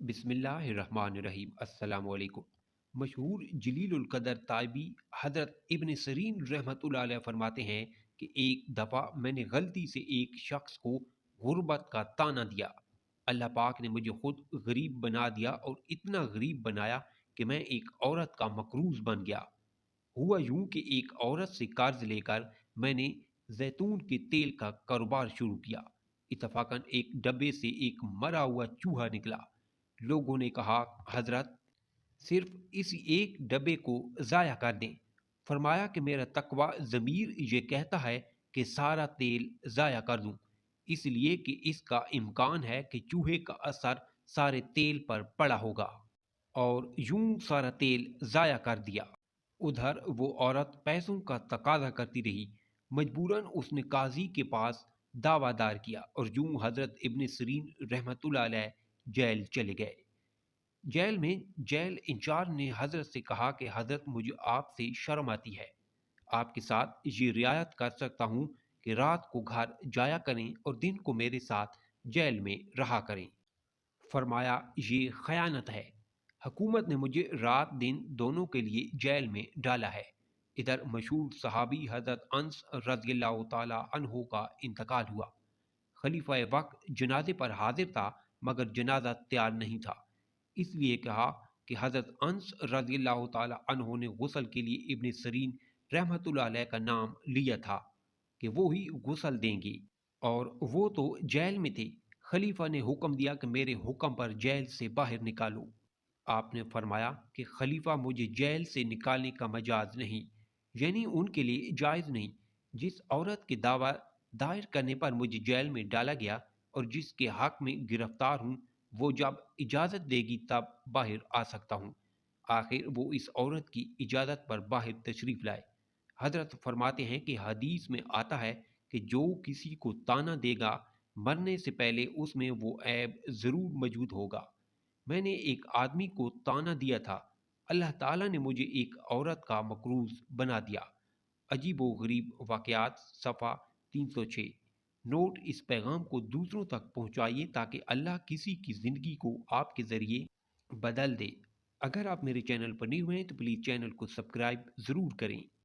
بسم اللہ الرحمن الرحیم۔ السلام علیکم۔ مشہور جلیل القدر تائبی حضرت ابن سیرین رحمۃ اللہ علیہ فرماتے ہیں کہ ایک دفعہ میں نے غلطی سے ایک شخص کو غربت کا طعنہ دیا۔ اللہ پاک نے مجھے خود غریب بنا دیا اور اتنا غریب بنایا کہ میں ایک عورت کا مقروض بن گیا۔ ہوا یوں کہ ایک عورت سے قرض لے کر میں نے زیتون کے تیل کا کاروبار شروع کیا۔ اتفاقاً ایک ڈبے سے ایک مرا ہوا چوہا نکلا۔ لوگوں نے کہا، حضرت صرف اس ایک ڈبے کو ضائع کر دیں۔ فرمایا کہ میرا تقوی ضمیر یہ کہتا ہے کہ سارا تیل ضائع کر دوں، اس لیے کہ اس کا امکان ہے کہ چوہے کا اثر سارے تیل پر پڑا ہوگا، اور یوں سارا تیل ضائع کر دیا۔ ادھر وہ عورت پیسوں کا تقاضا کرتی رہی۔ مجبوراً اس نے قاضی کے پاس دعویٰ دار کیا اور یوں حضرت ابن سیرین رحمۃ اللہ علیہ جیل چلے گئے۔ جیل میں جیل انچارج نے حضرت سے کہا کہ حضرت مجھے آپ سے شرم آتی ہے، آپ کے ساتھ یہ رعایت کر سکتا ہوں کہ رات کو گھر جایا کریں اور دن کو میرے ساتھ جیل میں رہا کریں۔ فرمایا، یہ خیانت ہے، حکومت نے مجھے رات دن دونوں کے لیے جیل میں ڈالا ہے۔ ادھر مشہور صحابی حضرت انس رضی اللہ تعالی عنہ کا انتقال ہوا۔ خلیفہ وقت جنازے پر حاضر تھا مگر جنازہ تیار نہیں تھا، اس لیے کہا کہ حضرت انس رضی اللہ تعالی عنہ نے غسل کے لیے ابن سیرین رحمۃ اللہ علیہ کا نام لیا تھا کہ وہ ہی غسل دیں گے، اور وہ تو جیل میں تھے۔ خلیفہ نے حکم دیا کہ میرے حکم پر جیل سے باہر نکالو۔ آپ نے فرمایا کہ خلیفہ مجھے جیل سے نکالنے کا مجاز نہیں، یعنی ان کے لیے جائز نہیں۔ جس عورت کے دعویٰ دائر کرنے پر مجھے جیل میں ڈالا گیا اور جس کے حق میں گرفتار ہوں، وہ جب اجازت دے گی تب باہر آ سکتا ہوں۔ آخر وہ اس عورت کی اجازت پر باہر تشریف لائے۔ حضرت فرماتے ہیں کہ حدیث میں آتا ہے کہ جو کسی کو طعنہ دے گا مرنے سے پہلے اس میں وہ عیب ضرور موجود ہوگا۔ میں نے ایک آدمی کو طعنہ دیا تھا، اللہ تعالیٰ نے مجھے ایک عورت کا مقروض بنا دیا۔ عجیب و غریب واقعات، صفحہ 306۔ نوٹ: اس پیغام کو دوسروں تک پہنچائیے تاکہ اللہ کسی کی زندگی کو آپ کے ذریعے بدل دے۔ اگر آپ میرے چینل پر نہیں ہوئے ہیں تو پلیز چینل کو سبسکرائب ضرور کریں۔